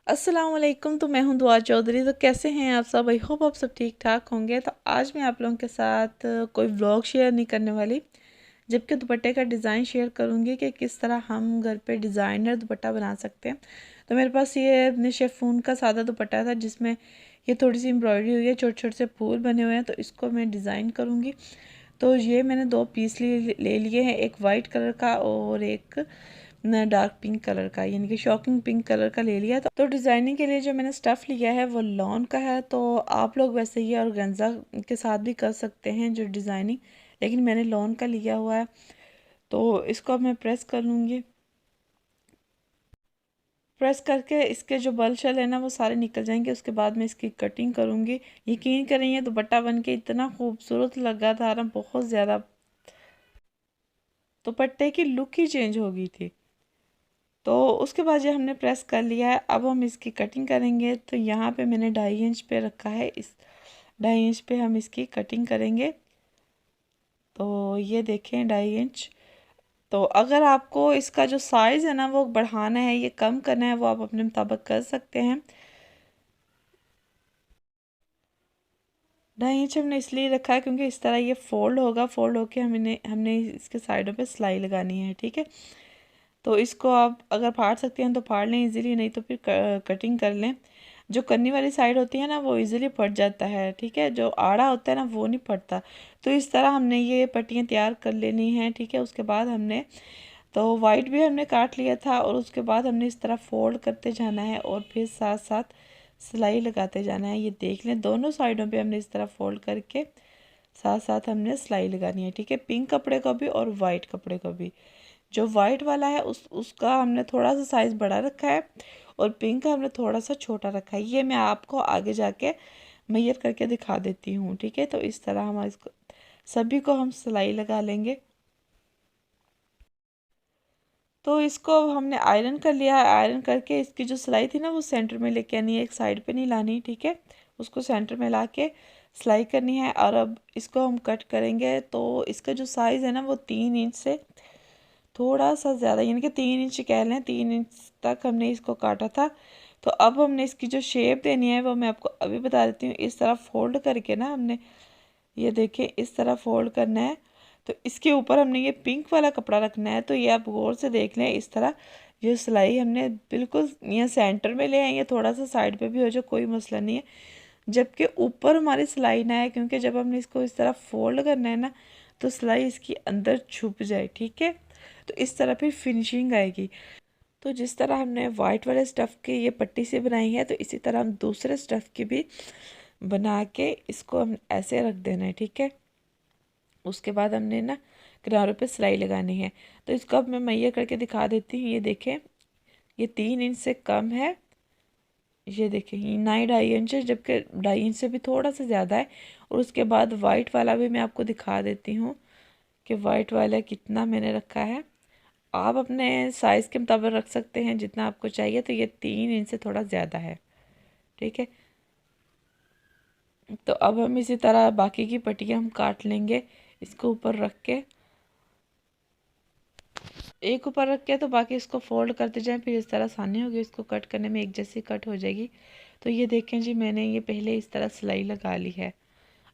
अस्सलाम वालेकुम। तो मैं हूं दुआ चौधरी। तो कैसे हैं आप सब? आई होप आप सब ठीक ठाक होंगे। तो आज मैं आप लोगों के साथ कोई व्लॉग शेयर नहीं करने वाली, जबकि दुपट्टे का डिज़ाइन शेयर करूंगी कि किस तरह हम घर पे डिज़ाइनर दुपट्टा बना सकते हैं। तो मेरे पास ये अपने शेफून का सादा दुपट्टा था, जिसमें ये थोड़ी सी एम्ब्रॉयडरी हुई है, छोटे छोटे से फूल बने हुए हैं। तो इसको मैं डिज़ाइन करूँगी। तो ये मैंने दो पीस ले लिए हैं, एक वाइट कलर का और एक डार्क पिंक कलर का, यानी कि शॉकिंग पिंक कलर का ले लिया। तो डिज़ाइनिंग के लिए जो मैंने स्टफ़ लिया है वो लॉन का है। तो आप लोग वैसे ही ऑर्गेन्जा के साथ भी कर सकते हैं जो डिज़ाइनिंग, लेकिन मैंने लॉन का लिया हुआ है। तो इसको अब मैं प्रेस कर लूँगी। प्रेस करके इसके जो बल शल है ना वो सारे निकल जाएंगे। उसके बाद मैं इसकी कटिंग करूँगी। यकीन करें ये दुपट्टा बन के इतना खूबसूरत लगा था ना, बहुत ज़्यादा। दुपट्टे की लुक ही चेंज हो गई थी। तो उसके बाद जो हमने प्रेस कर लिया है, अब हम इसकी कटिंग करेंगे। तो यहाँ पे मैंने 2.5 इंच पे रखा है, इस 2.5 इंच पे हम इसकी कटिंग करेंगे। तो ये देखें 2.5 इंच। तो अगर आपको इसका जो साइज़ है ना वो बढ़ाना है, ये कम करना है, वो आप अपने मुताबिक कर सकते हैं। 2.5 इंच हमने इसलिए रखा है क्योंकि इस तरह ये फोल्ड होगा, फोल्ड होके हमने इसके साइडों पे सिलाई लगानी है, ठीक है। तो इसको आप अगर फाड़ सकते हैं तो फाड़ लें इजीली, नहीं तो फिर कटिंग कर लें। जो कन्नी वाली साइड होती है ना वो इजीली फट जाता है, ठीक है। जो आड़ा होता है ना वो नहीं फटता। तो इस तरह हमने ये पट्टियाँ तैयार कर लेनी हैं, ठीक है। उसके बाद हमने तो वाइट भी हमने काट लिया था, और उसके बाद हमने इस तरह फोल्ड करते जाना है और फिर साथ साथ सिलाई लगाते जाना है। ये देख लें, दोनों साइडों पे हमने इस तरह फोल्ड करके साथ साथ हमने सिलाई लगानी है, ठीक है। पिंक कपड़े को भी और वाइट कपड़े को भी। जो वाइट वाला है उसका हमने थोड़ा सा साइज़ बड़ा रखा है, और पिंक का हमने थोड़ा सा छोटा रखा है। ये मैं आपको आगे जाके मेजर करके दिखा देती हूँ, ठीक है। तो इस तरह हम इसको सभी को हम सिलाई लगा लेंगे। तो इसको अब हमने आयरन कर लिया है। आयरन करके इसकी जो सिलाई थी ना वो सेंटर में लेके आनी है, एक साइड पे नहीं लानी, ठीक है। उसको सेंटर में ला के सिलाई करनी है। और अब इसको हम कट करेंगे। तो इसका जो साइज़ है ना वो 3 इंच से थोड़ा सा ज़्यादा, यानी कि 3 इंच कह लें, 3 इंच तक हमने इसको काटा था। तो अब हमने इसकी जो शेप देनी है वो मैं आपको अभी बता देती हूँ। इस तरह फोल्ड करके ना हमने, ये देखिए, इस तरह फोल्ड करना है। तो इसके ऊपर हमने ये पिंक वाला कपड़ा रखना है। तो ये आप गौर से देख लें, इस तरह ये सिलाई हमने बिल्कुल यहाँ सेंटर में ले आई है, थोड़ा सा साइड पे भी हो जाए कोई मसला नहीं है, जबकि ऊपर हमारी सिलाई ना है, क्योंकि जब हमने इसको इस तरह फोल्ड करना है ना तो सिलाई इसकी अंदर छुप जाए, ठीक है। तो इस तरह फिर फिनिशिंग आएगी। तो जिस तरह हमने वाइट वाले स्टफ़ की ये पट्टी से बनाई है, तो इसी तरह हम दूसरे स्टफ़ की भी बना के इसको हम ऐसे रख देना है, ठीक है। उसके बाद हमने ना किनारों पे सिलाई लगानी है। तो इसको अब मैं मैया करके दिखा देती हूँ। ये देखें, ये 3 इंच से कम है। ये देखें, ये 9.5 इंच है, जबकि 2.5 इंच से भी थोड़ा सा ज़्यादा है। और उसके बाद वाइट वाला भी मैं आपको दिखा देती हूँ कि वाइट वाला कितना मैंने रखा है। आप अपने साइज़ के मुताबिक रख सकते हैं जितना आपको चाहिए। तो ये 3 इंच से थोड़ा ज़्यादा है, ठीक है। तो अब हम इसी तरह बाकी की पट्टियाँ हम काट लेंगे, इसको ऊपर रख के, एक ऊपर रख के। तो बाकी इसको फोल्ड करते जाएं, फिर इस तरह आसानी होगी इसको कट करने में, एक जैसी कट हो जाएगी। तो ये देखें जी, मैंने ये पहले इस तरह सिलाई लगा ली है।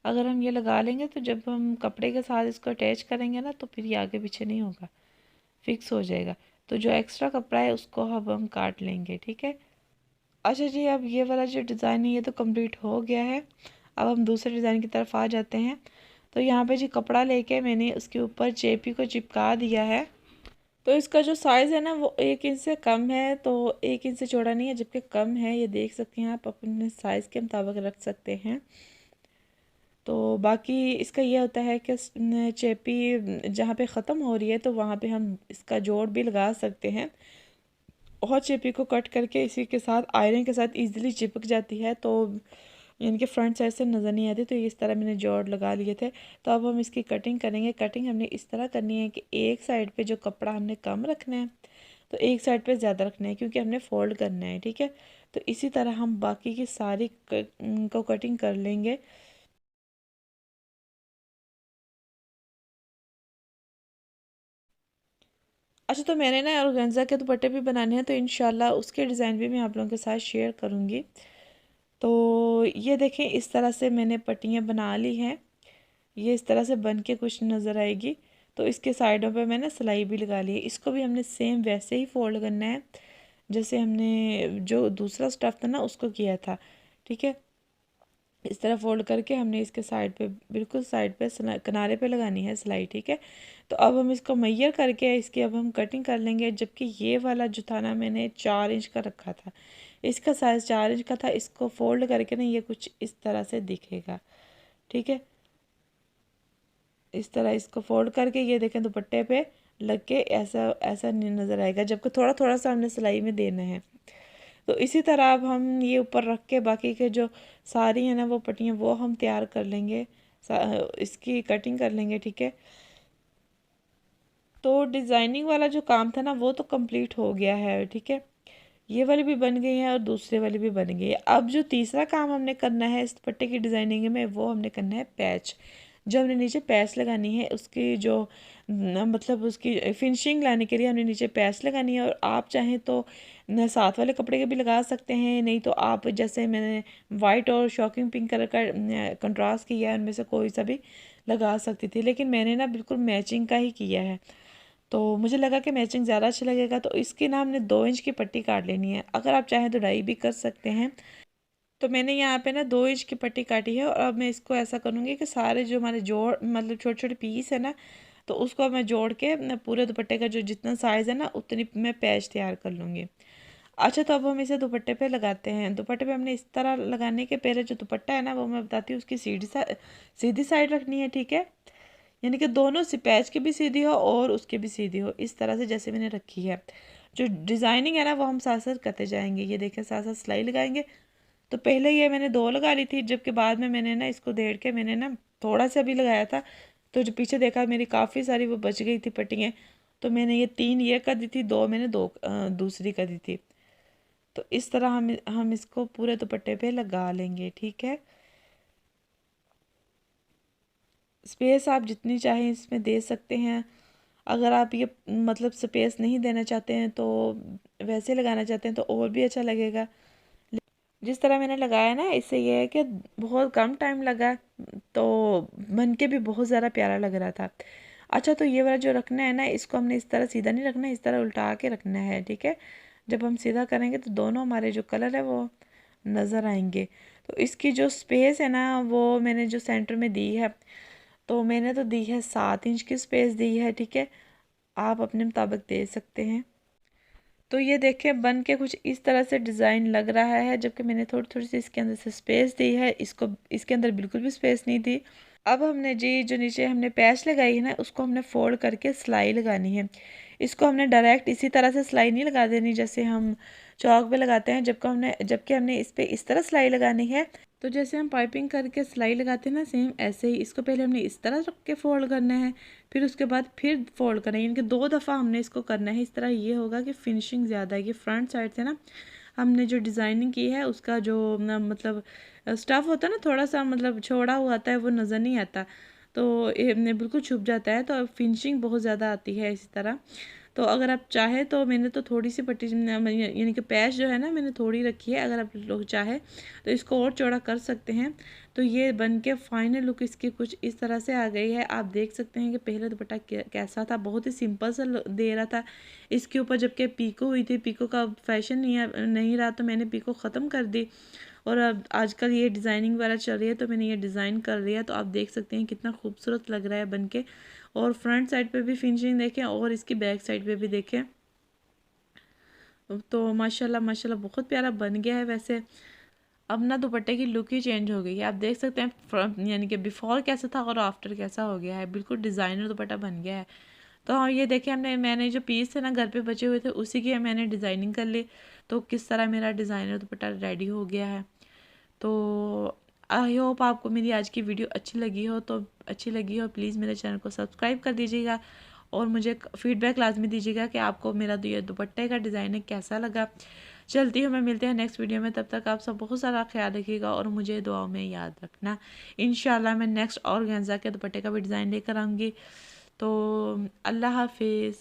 अगर हम ये लगा लेंगे तो जब हम कपड़े के साथ इसको अटैच करेंगे ना तो फिर ये आगे पीछे नहीं होगा, फिक्स हो जाएगा। तो जो एक्स्ट्रा कपड़ा है उसको अब हम काट लेंगे, ठीक है। अच्छा जी, अब ये वाला जो डिज़ाइन है ये तो कंप्लीट हो गया है। अब हम दूसरे डिज़ाइन की तरफ आ जाते हैं। तो यहाँ पे जी कपड़ा लेके मैंने उसके ऊपर चेपी को चिपका दिया है। तो इसका जो साइज़ है ना वो 1 इंच से कम है। तो 1 इंच से चौड़ा नहीं है, जबकि कम है। ये देख सकते हैं, आप अपने साइज़ के मुताबिक रख सकते हैं। तो बाकी इसका ये होता है कि चेपी जहाँ पे ख़त्म हो रही है तो वहाँ पे हम इसका जोड़ भी लगा सकते हैं, और चेपी को कट करके इसी के साथ आयरन के साथ इजीली चिपक जाती है। तो यानी कि फ्रंट साइड से नज़र नहीं आती। तो इस तरह मैंने जोड़ लगा लिए थे। तो अब हम इसकी कटिंग करेंगे। कटिंग हमने इस तरह करनी है कि एक साइड पे जो कपड़ा हमने कम रखना है, तो एक साइड पे ज़्यादा रखना है, क्योंकि हमने फोल्ड करना है, ठीक है। तो इसी तरह हम बाकी की सारी को कटिंग कर लेंगे। अच्छा, तो मैंने ना ऑर्गेन्जा के दुपट्टे भी बनाने हैं, तो इंशाल्लाह उसके डिज़ाइन भी मैं आप लोगों के साथ शेयर करूँगी। तो ये देखें, इस तरह से मैंने पट्टियाँ बना ली हैं। ये इस तरह से बन के कुछ नज़र आएगी। तो इसके साइडों पे मैंने सिलाई भी लगा ली है। इसको भी हमने सेम वैसे ही फोल्ड करना है जैसे हमने जो दूसरा स्टफ़ था ना उसको किया था, ठीक है। इस तरह फोल्ड करके हमने इसके साइड पे, बिल्कुल साइड पे किनारे पे लगानी है सिलाई, ठीक है। तो अब हम इसको मैयर करके इसकी अब हम कटिंग कर लेंगे। जबकि ये वाला जो था ना, मैंने 4 इंच का रखा था, इसका साइज़ 4 इंच का था। इसको फोल्ड करके ना ये कुछ इस तरह से दिखेगा, ठीक है। इस तरह इसको फोल्ड करके ये देखें दुपट्टे पे लग के ऐसा ऐसा नहीं नज़र आएगा, जबकि थोड़ा थोड़ा सा हमने सिलाई में देना है। तो इसी तरह अब हम ये ऊपर रख के बाकी के जो सारी है ना वो पट्टियाँ वो हम तैयार कर लेंगे, इसकी कटिंग कर लेंगे, ठीक है। तो डिज़ाइनिंग वाला जो काम था ना वो तो कंप्लीट हो गया है, ठीक है। ये वाली भी बन गई है और दूसरे वाली भी बन गई है। अब जो तीसरा काम हमने करना है इस दुपट्टे की डिज़ाइनिंग में, वो हमने करना है पैच। जो हमने नीचे पैच लगानी है उसकी जो मतलब उसकी फिनिशिंग लाने के लिए हमने नीचे पैच लगानी है। और आप चाहें तो साथ वाले कपड़े के भी लगा सकते हैं, नहीं तो आप जैसे मैंने वाइट और शॉकिंग पिंक कलर का कंट्रास्ट किया है उनमें से कोई सा भी लगा सकती थी, लेकिन मैंने ना बिल्कुल मैचिंग का ही किया है। तो मुझे लगा कि मैचिंग ज़्यादा अच्छा लगेगा, तो इसकी ना हमने 2 इंच की पट्टी काट लेनी है। अगर आप चाहें तो 2.5 भी कर सकते हैं। तो मैंने यहाँ पे ना 2 इंच की पट्टी काटी है और अब मैं इसको ऐसा करूँगी कि सारे जो हमारे जोड़ मतलब छोटे छोटे पीस है ना, तो उसको मैं जोड़ के पूरे दुपट्टे का जो जितना साइज़ है ना उतनी मैं पैच तैयार कर लूँगी। अच्छा, तो अब हम इसे दुपट्टे पे लगाते हैं। दुपट्टे पे हमने इस तरह लगाने के पहले जो दुपट्टा है ना वो मैं बताती हूँ, उसकी सीधी साइड रखनी है, ठीक है। यानी कि दोनों से पैच की भी सीधी हो और उसकी भी सीधी हो, इस तरह से जैसे मैंने रखी है। जो डिज़ाइनिंग है ना वो हम साथ साथ करते जाएंगे। ये देखें, साथ साथ सिलाई लगाएंगे। तो पहले ये मैंने 2 लगा ली थी, जबकि बाद में मैंने ना इसको देड़ के मैंने ना थोड़ा सा भी लगाया था। तो जो पीछे देखा मेरी काफ़ी सारी वो बच गई थी पट्टियाँ। तो मैंने ये 3 ये कर दी थी, 2 मैंने दूसरी कर दी थी। तो इस तरह हम इसको पूरे दुपट्टे पे लगा लेंगे, ठीक है। स्पेस आप जितनी चाहें इसमें दे सकते हैं। अगर आप ये मतलब स्पेस नहीं देना चाहते हैं तो वैसे लगाना चाहते हैं तो और भी अच्छा लगेगा। जिस तरह मैंने लगाया ना, इससे ये है कि बहुत कम टाइम लगा, तो बन के भी बहुत ज़्यादा प्यारा लग रहा था। अच्छा, तो ये वाला जो रखना है ना, इसको हमने इस तरह सीधा नहीं रखना है, इस तरह उल्टा के रखना है, ठीक है। जब हम सीधा करेंगे तो दोनों हमारे जो कलर है वो नज़र आएंगे। तो इसकी जो स्पेस है ना वो मैंने जो सेंटर में दी है, तो मैंने तो दी है 7 इंच की स्पेस दी है, ठीक है। आप अपने मुताबिक दे सकते हैं। तो ये देखें बन के कुछ इस तरह से डिज़ाइन लग रहा है, जबकि मैंने थोड़ी थोड़ी सी इसके अंदर से स्पेस दी है, इसको इसके अंदर बिल्कुल भी स्पेस नहीं दी। अब हमने जी जो नीचे हमने पैच लगाई है ना उसको हमने फोल्ड करके सिलाई लगानी है। इसको हमने डायरेक्ट इसी तरह से सिलाई नहीं लगा देनी जैसे हम चौक पे लगाते हैं, जबकि हमने इस पे इस तरह सिलाई लगानी है। तो जैसे हम पाइपिंग करके सिलाई लगाते हैं ना, सेम ऐसे ही इसको पहले हमने इस तरह रख के फोल्ड करना है, फिर उसके बाद फिर फोल्ड करना है, यानी कि 2 दफ़ा हमने इसको करना है। इस तरह ये होगा कि फिनिशिंग ज़्यादा है। ये फ्रंट साइड से ना हमने जो डिज़ाइनिंग की है उसका जो मतलब स्टफ़ होता है ना, थोड़ा सा मतलब छोड़ा हुआ आता है, वो नज़र नहीं आता, तो ये बिल्कुल छुप जाता है। तो फिनिशिंग बहुत ज़्यादा आती है इसी तरह। तो अगर आप चाहें तो मैंने तो थोड़ी सी पट्टी यानी कि पैच जो है ना मैंने थोड़ी रखी है, अगर आप लोग चाहे तो इसको और चौड़ा कर सकते हैं। तो ये बन के फाइनल लुक इसकी कुछ इस तरह से आ गई है। आप देख सकते हैं कि पहले दुपट्टा कैसा था, बहुत ही सिंपल सा दे रहा था इसके ऊपर, जबकि पीको हुई थी। पीको का फैशन नहीं रहा, तो मैंने पीको ख़त्म कर दी। और अब आजकल ये डिज़ाइनिंग वाला चल रही है, तो मैंने ये डिज़ाइन कर लिया। तो आप देख सकते हैं कितना खूबसूरत लग रहा है बन के। और फ्रंट साइड पे भी फिनिशिंग देखें और इसकी बैक साइड पे भी देखें, तो माशाल्लाह माशाल्लाह बहुत प्यारा बन गया है। वैसे अब ना दुपट्टे की लुक ही चेंज हो गई है। आप देख सकते हैं यानी कि बिफ़ोर कैसा था और आफ्टर कैसा हो गया है, बिल्कुल डिज़ाइनर दुपट्टा बन गया है। तो हाँ, ये देखिए मैंने जो पीस थे ना घर पे बचे हुए थे उसी की मैंने डिज़ाइनिंग कर ली। तो किस तरह मेरा डिज़ाइनर दुपट्टा रेडी हो गया है। तो आई होप आपको मेरी आज की वीडियो अच्छी लगी हो प्लीज़ मेरे चैनल को सब्सक्राइब कर दीजिएगा और मुझे फीडबैक लाजमी दीजिएगा कि आपको मेरा ये दुपट्टे का डिज़ाइन कैसा लगा। चलती हूँ, मैं मिलते हैं नेक्स्ट वीडियो में। तब तक आप सब बहुत सारा ख्याल रखिएगा और मुझे दुआओं में याद रखना। इंशाल्लाह मैं नेक्स्ट ऑर्गेन्जा के दुपट्टे का भी डिज़ाइन लेकर आऊँगी। तो अल्लाह हाफिज़।